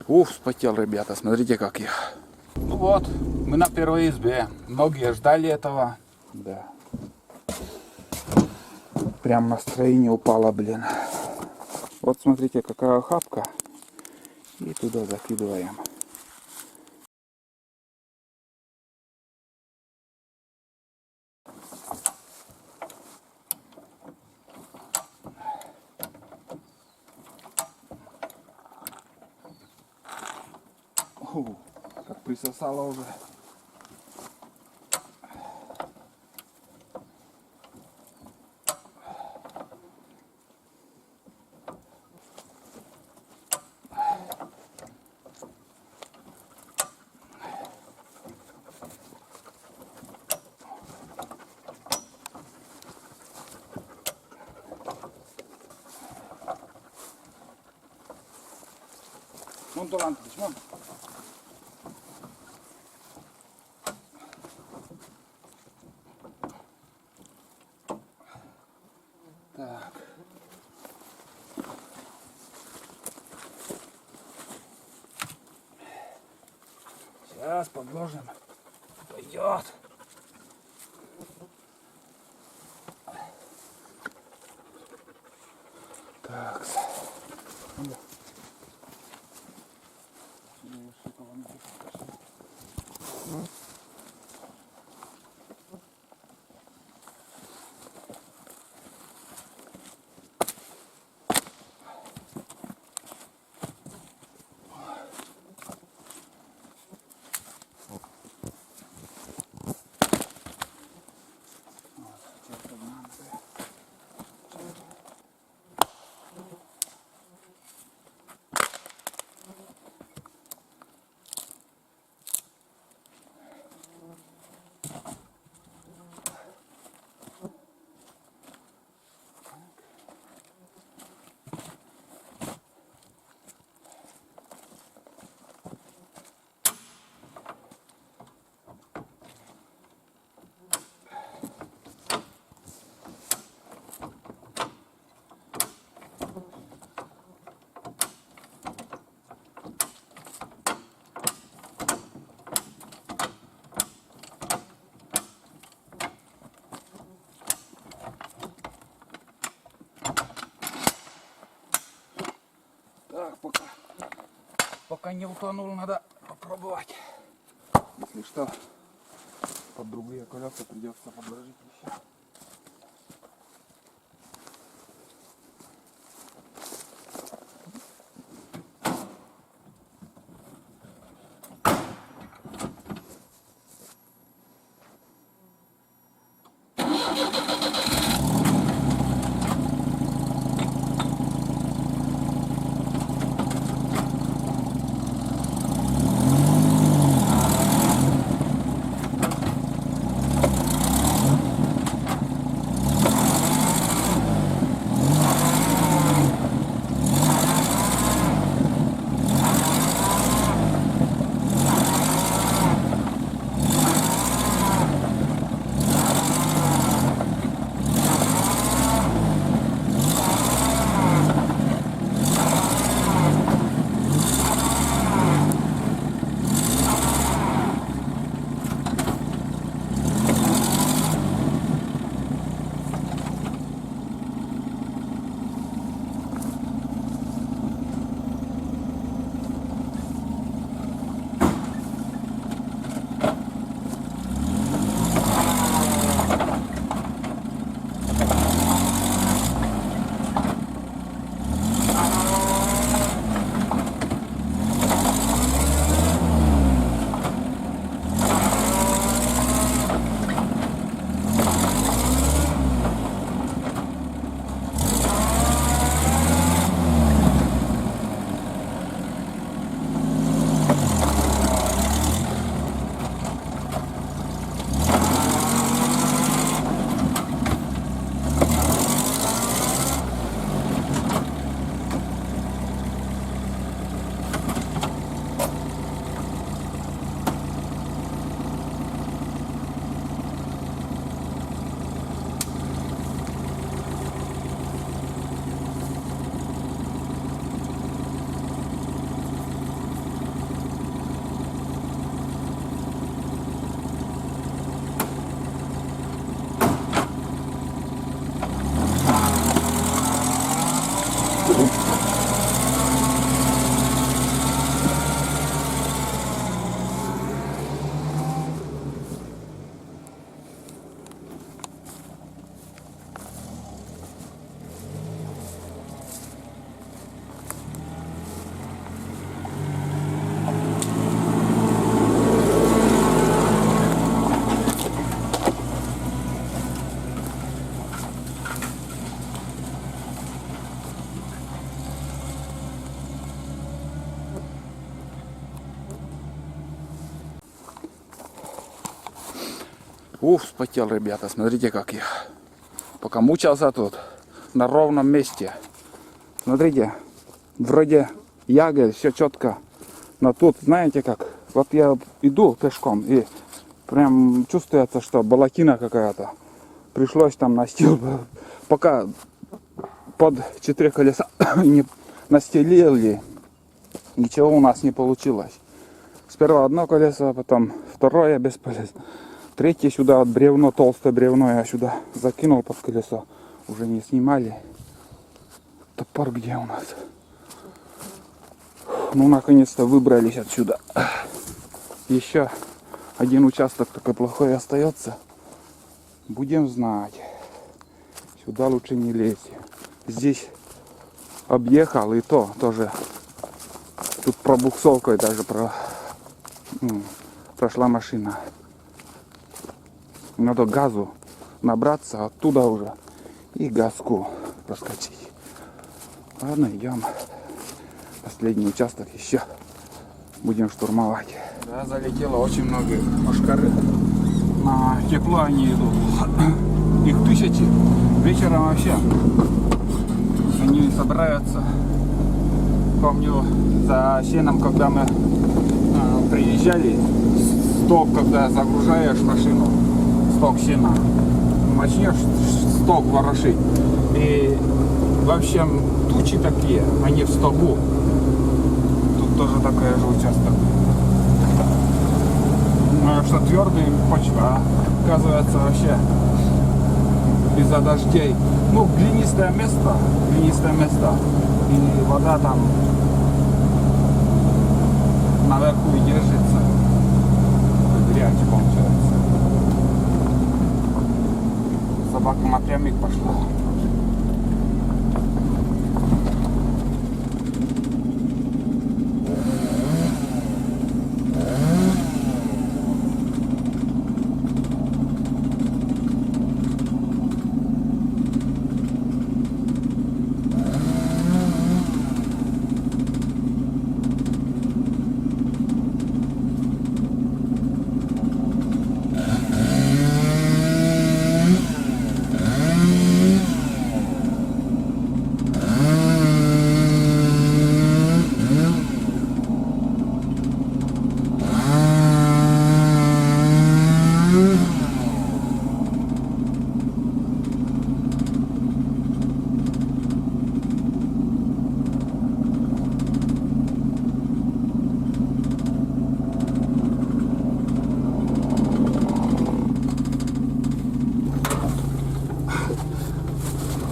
Уф, вспотел, ребята, смотрите как я. Ну вот, мы на первой избе. Многие ждали этого. Да. Прям настроение упало, блин. Вот смотрите, какая охапка. И туда закидываем. Как присосало уже. Вон талант, вон. Так. Сейчас подложим. Пойдет. Так. Так, пока не утонул, надо попробовать. Если что, под другие колеса придется подложить еще. Вспотел, ребята, смотрите, как я. Пока мучился тут, на ровном месте. Смотрите, вроде ягель, все четко. Но тут, знаете как, вот я иду пешком и прям чувствуется, что балакина какая-то. Пришлось там настил, пока под 4 колеса не настелили, ничего у нас не получилось. Сперва одно колесо, потом второе бесполезно. Третье сюда, вот бревно, толстое бревно я сюда закинул под колесо. Уже не снимали. Топор где у нас? Ну, наконец-то выбрались отсюда. Еще один участок такой плохой остается. Будем знать. Сюда лучше не лезть. Здесь объехал, и то тоже. Тут пробуксовкой даже прошла машина. Надо газу набраться, оттуда уже и газку проскочить. Ладно, идем. Последний участок еще будем штурмовать. Да, залетело очень много машкары. На тепло они идут. Их тысячи. Вечером вообще они собираются. Помню, за сеном, когда мы приезжали, сток, когда загружаешь машину, сток сена, начнешь сток ворошить. И в общем тучи такие, они в стоку. Тут тоже такой же участок. Ну, что твердая почва, оказывается, вообще из-за дождей. Ну, глинистое место. И вода там наверху и держится. Грязь получается. Собака напрямик пошла.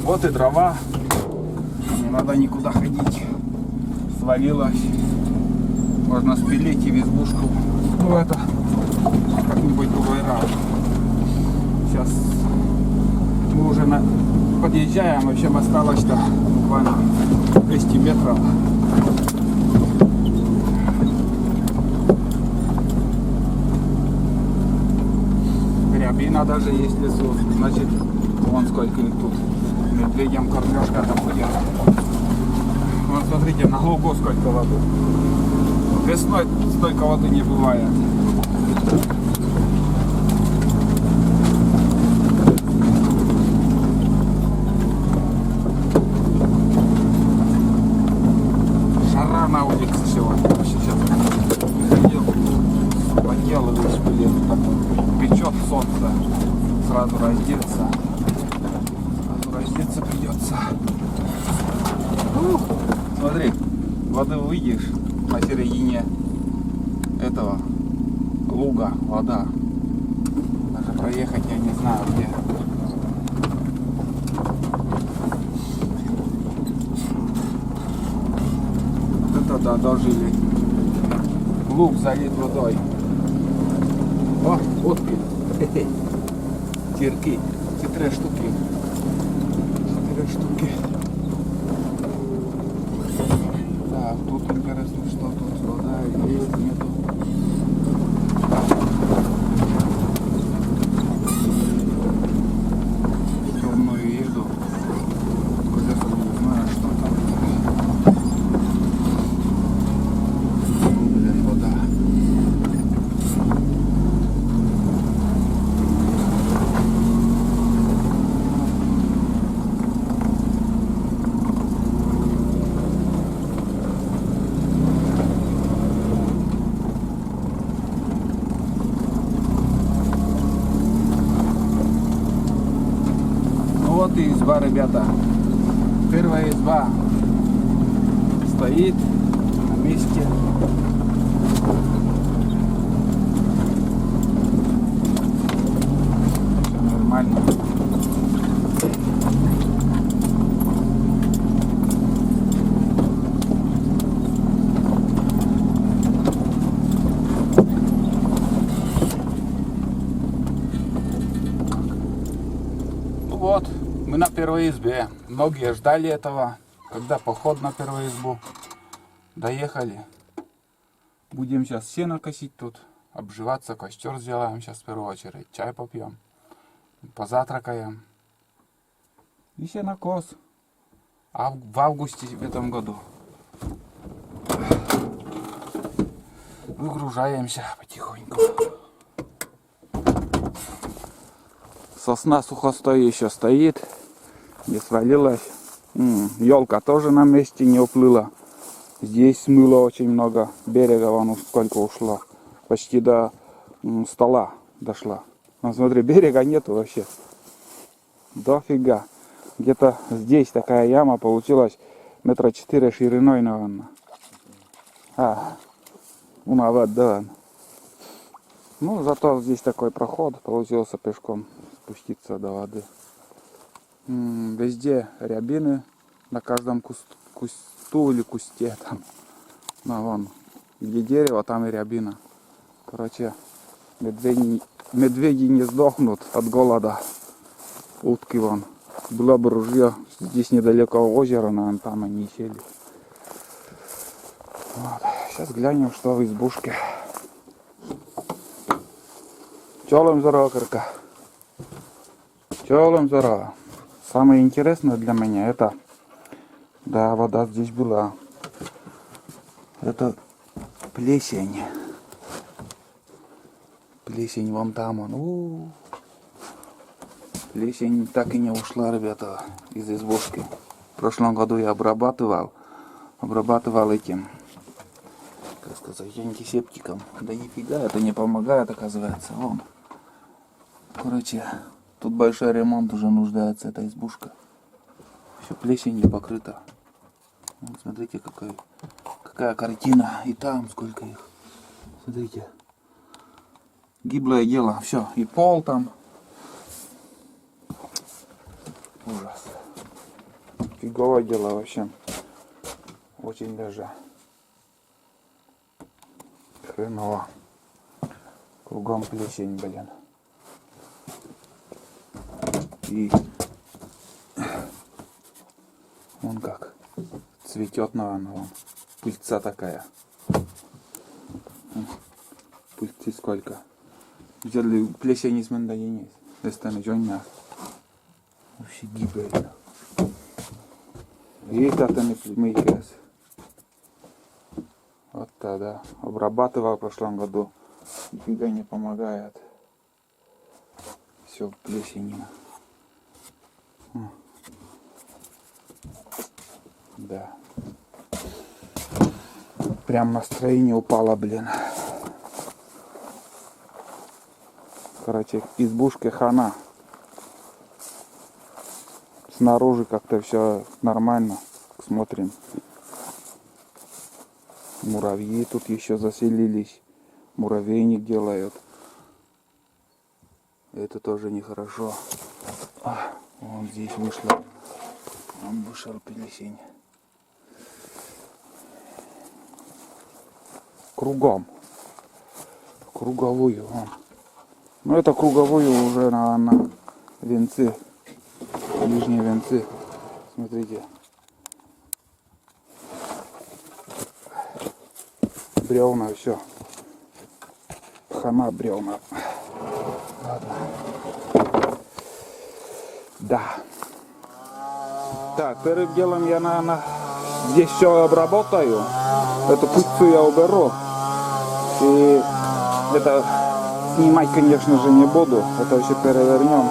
Вот и дрова. Не надо никуда ходить. Свалилась. Можно спилить и в избушку. Ну это как-нибудь другой раз. Сейчас мы уже подъезжаем. В общем, осталось-то буквально 200 метров. Грябина даже есть в лесу. Значит, вон сколько их тут. Медведям кормежка там будет. Вот смотрите, на лугу сколько воды. Весной столько воды не бывает. Жара на улице сегодня. Сейчас ходил, потел и весь блин. Печет солнце. Сразу раздеться. Раздеться придется. Смотри, воды увидишь на середине этого луга, вода. Даже проехать я не знаю где. Вот это да, дожили. Луг залит водой. О, утки. Тирки. 4 штуки. 4 штуки. Так, тут интересно, что тут вода есть, нету. Темную еду. Колеса не знаю, что там. Блин, вода. Вот и изба, ребята. Первая изба стоит на месте. Все нормально. Вот, мы на первой избе. Многие ждали этого, когда поход на первую избу. Доехали. Будем сейчас сено косить тут, обживаться, костер сделаем сейчас в первую очередь, чай попьем, позавтракаем. И сенокос. А в августе в этом году выгружаемся потихоньку. Сосна сухостоящая стоит, не свалилась. Елка тоже на месте не уплыла. Здесь смыло очень много берега, вон сколько ушло. Почти до стола дошла. Но смотри, берега нету вообще. Дофига. Где-то здесь такая яма получилась 4 метра шириной, наверное. Вот, да. Ну, зато здесь такой проход получился пешком спуститься до воды. Везде рябины, на каждом кусту или кусте там. Ну, вон, где дерево, там и рябина. Короче, медведи не сдохнут от голода. Утки вон. Было бы ружье, здесь недалеко озеро, наверное, там они сели. Вот. Сейчас глянем, что в избушке. Чолом здорово, Кырка. Чолом здорово. Самое интересное для меня это, да, вода здесь была. Это плесень. Плесень вон там он. Плесень так и не ушла, ребята, из избушки. В прошлом году я обрабатывал этим, как сказать, антисептиком. Да нифига, это не помогает, оказывается. Вон. Короче, тут большой ремонт уже нуждается, эта избушка. Все плесенью покрыто. Вот, смотрите, какая картина. И там сколько их. Смотрите. Гиблое дело. Все. И пол там. Ужас. Фиговое дело вообще. Очень даже. Хреново. Кругом плесень, блин. И вон как цветет, наверное, вон. Пыльца такая. Пыльцы сколько. Взяли плесень из мандаринец. Это ничего. Вообще гибель. И это мы их. Вот тогда. Обрабатывал в прошлом году. Нифига не помогает. Все плесенью. Да. Прям настроение упало, блин. Короче, избушка хана. Снаружи как-то все нормально. Смотрим. Муравьи тут еще заселились. Муравейник делают. Это тоже нехорошо. Вон здесь вышло. Он вышел плесень. Кругом. Круговую. Вон. Ну это круговую уже, наверное, венцы. Нижние венцы. Смотрите. Бревна, все. Хана бревна. Ладно. Да. Так, первым делом я, наверное, здесь все обработаю. Эту пыльцу я уберу. И это снимать, конечно же, не буду. Это еще перевернем.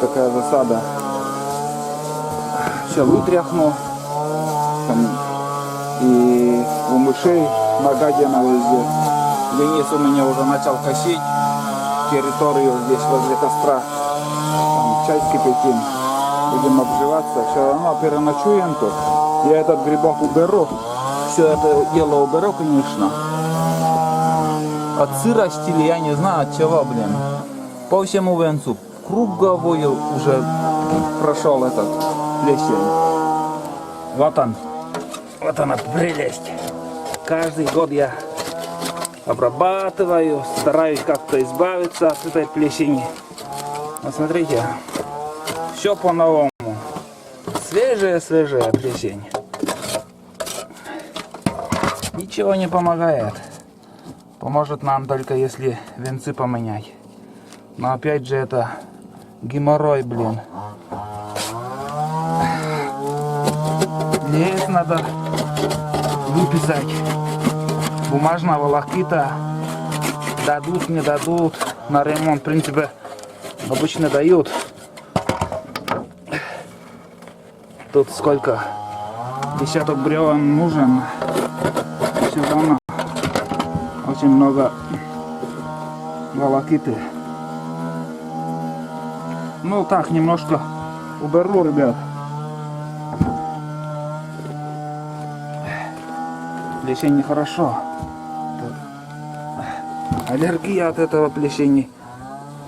Такая засада. Все вытряхну. И у мышей нагадина везде. Денис у меня уже начал косить территорию здесь возле костра. Там чай скипятим. Будем обживаться. Все равно переночуем тут. Я этот грибок уберу. Все это дело уберу, конечно. От сырости или я не знаю от чего, блин. По всему венцу круговую уже прошел этот плесень. Вот он. Вот она прелесть. Каждый год я обрабатываю, стараюсь как-то избавиться от этой плесени. Вот смотрите, все по-новому. Свежая плесень. Ничего не помогает. Поможет нам только если венцы поменять. Но опять же это геморрой, блин. Здесь надо выписать бумажного волокита. Дадут, не дадут. На ремонт, в принципе, обычно дают. Тут сколько? Десяток бревен нужен. Все равно очень много волокиты. Ну так, немножко уберу, ребят. Плесень нехорошо. Аллергия от этого плесени.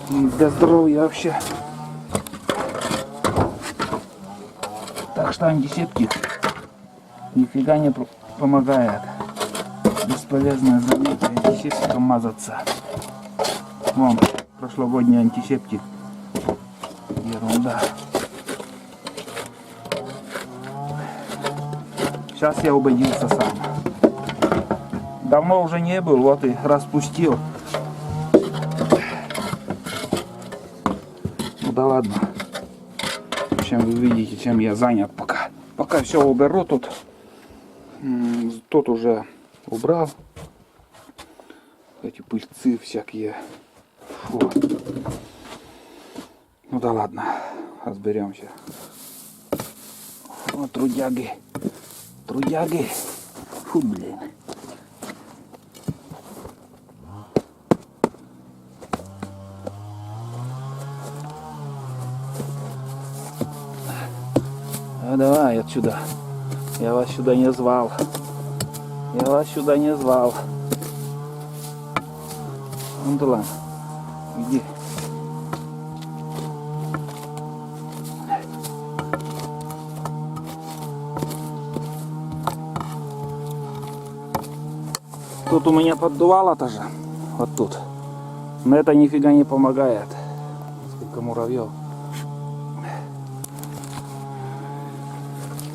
Для здоровья вообще. Так что антисептик нифига не помогает. Бесполезное занятие антисептиком мазаться. Вон, прошлогодний антисептик. Ерунда. Сейчас я убедился сам. Давно уже не был, вот и распустил. Ну да ладно. В общем, вы видите, чем я занят пока. Пока все уберу тут. Тут уже убрал. Эти пыльцы всякие. Фу. Ну да ладно. Разберемся. Вот трудяги. Трудяги. Фу, блин. А давай отсюда. Я вас сюда не звал. Я вас сюда не звал. Ну да ладно. Иди. Тут у меня поддувало тоже. Вот тут. Но это нифига не помогает. Сколько муравьев.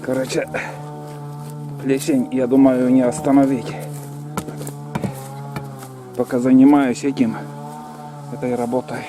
Короче, плесень, я думаю, не остановить. Пока занимаюсь этой работой.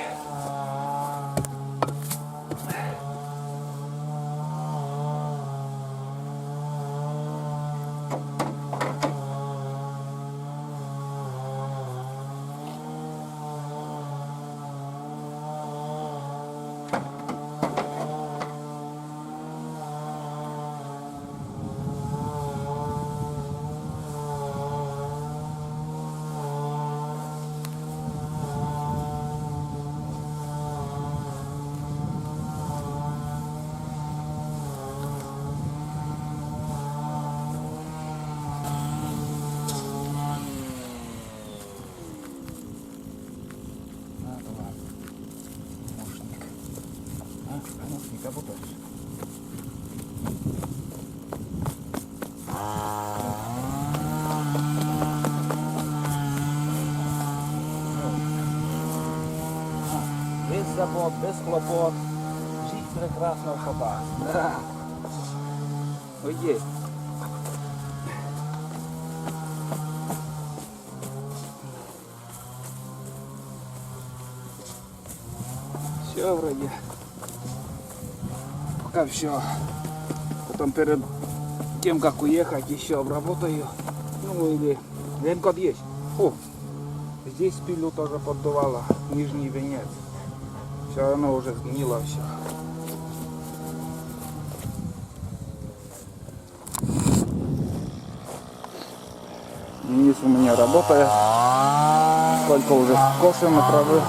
Без забот, без хлопот. Жить прекрасно в хатах. Да. Уйди. Все вроде. Пока все. Потом перед тем, как уехать, еще обработаю. Ну или венкот есть. О, здесь пилю тоже поддувало. Нижний венец. Все равно уже сгнило все. Денис у меня работает. Сколько уже скошено травы.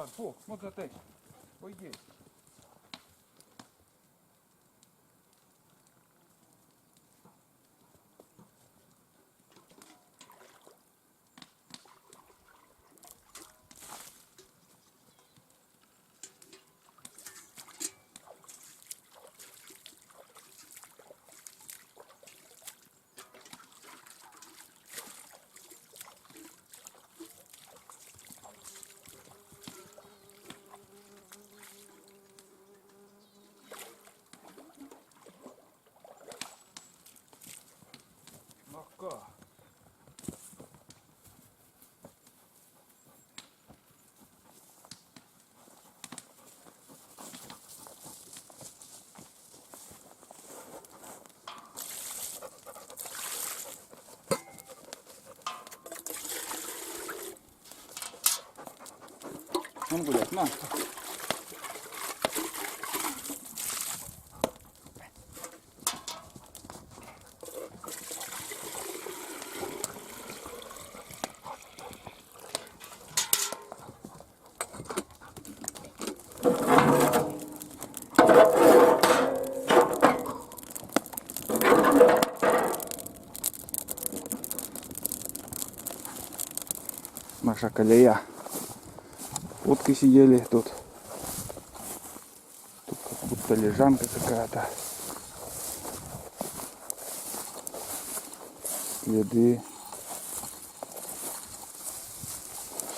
Назар, фу, вот за ты. Уйди. Легко. Он гулять, на. Наша колея. Утки сидели тут. Тут как будто лежанка какая-то. Следы.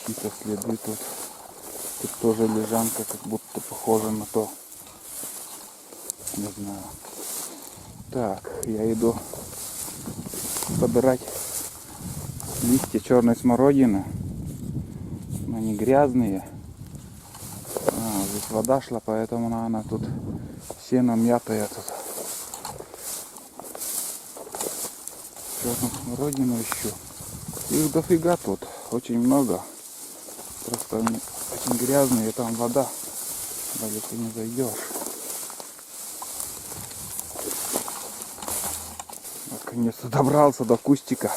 Чьи-то следы тут. Тут тоже лежанка, как будто похожа на то. Не знаю. Так, я иду собирать листья черной смородины. Они грязные. Здесь вода шла, поэтому она тут сено мятая тут. Черную смородину ищу. Их дофига тут, очень много. Просто они очень грязные, там вода. Далеко не зайдешь. Наконец-то добрался до кустика.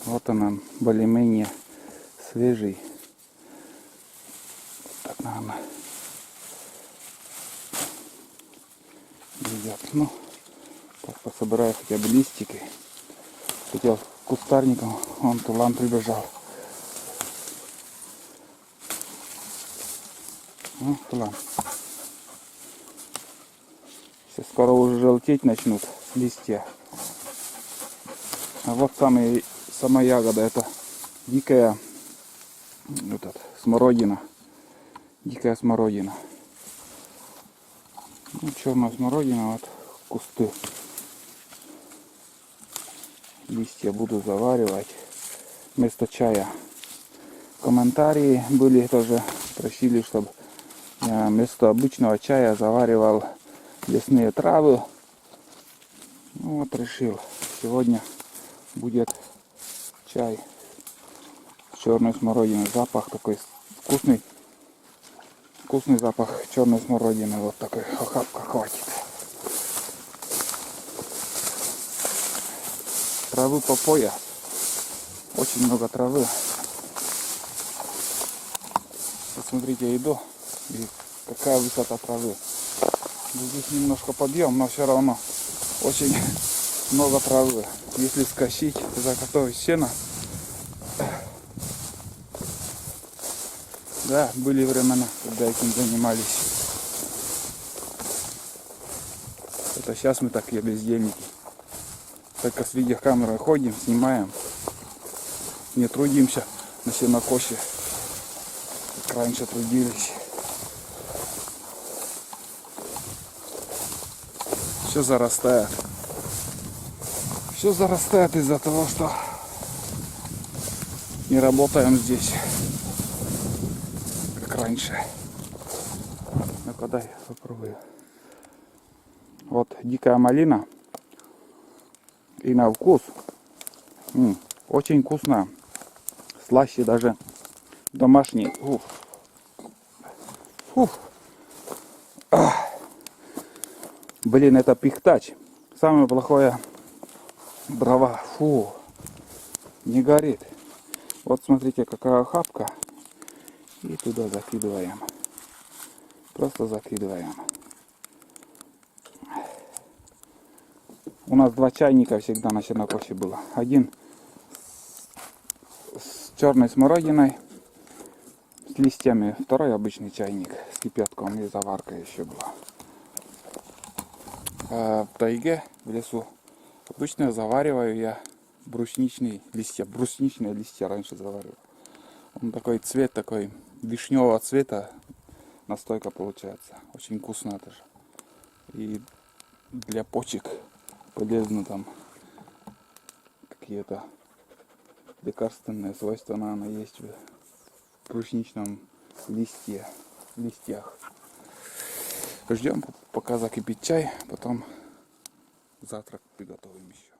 Вот он, более-менее свежий. Так, наверное, идет. Ну, так пособираю хотя бы листики. Хотел кустарником, он тулан прибежал. Ну, тулан. Сейчас скоро уже желтеть начнут листья. А вот сама ягода, это дикая смородина. Дикая смородина. Ну, черная смородина, вот кусты. Листья буду заваривать вместо чая. Комментарии были тоже, просили, чтобы я вместо обычного чая заваривал лесные травы. Ну, вот решил. Сегодня будет чай с черной смородиной. Запах такой вкусный. Вкусный запах черной смородины. Вот такой охапка хватит. Травы по пояс. Очень много травы. Посмотрите, я иду. И какая высота травы. Здесь немножко подъем, но все равно очень много травы. Если скосить, заготовить сено. Да, были времена, когда этим занимались. Это сейчас мы такие бездельники. Только с видеокамерой ходим, снимаем. Не трудимся на сенокосе, как раньше трудились. Все зарастает. Все зарастает из-за того, что не работаем здесь, как раньше. Ну-ка, дай попробую. Вот дикая малина. И на вкус очень вкусно. Слаще даже домашний. Уф. Уф. Блин, это пихтач. Самое плохое дрова. Фу. Не горит. Вот смотрите, какая охапка. И туда закидываем. Просто закидываем. У нас 2 чайника всегда на сенокосе было. Один с черной смородиной, с листьями. Второй обычный чайник с кипятком и заваркой еще была. А в тайге, в лесу, обычно завариваю я брусничные листья раньше заваривал. Он такой цвет, такой вишневого цвета, настойка получается. Очень вкусно даже. И для почек полезно, там какие-то лекарственные свойства, наверное, есть в брусничном листьях. Ждем, пока закипит чай, потом завтрак приготовим еще.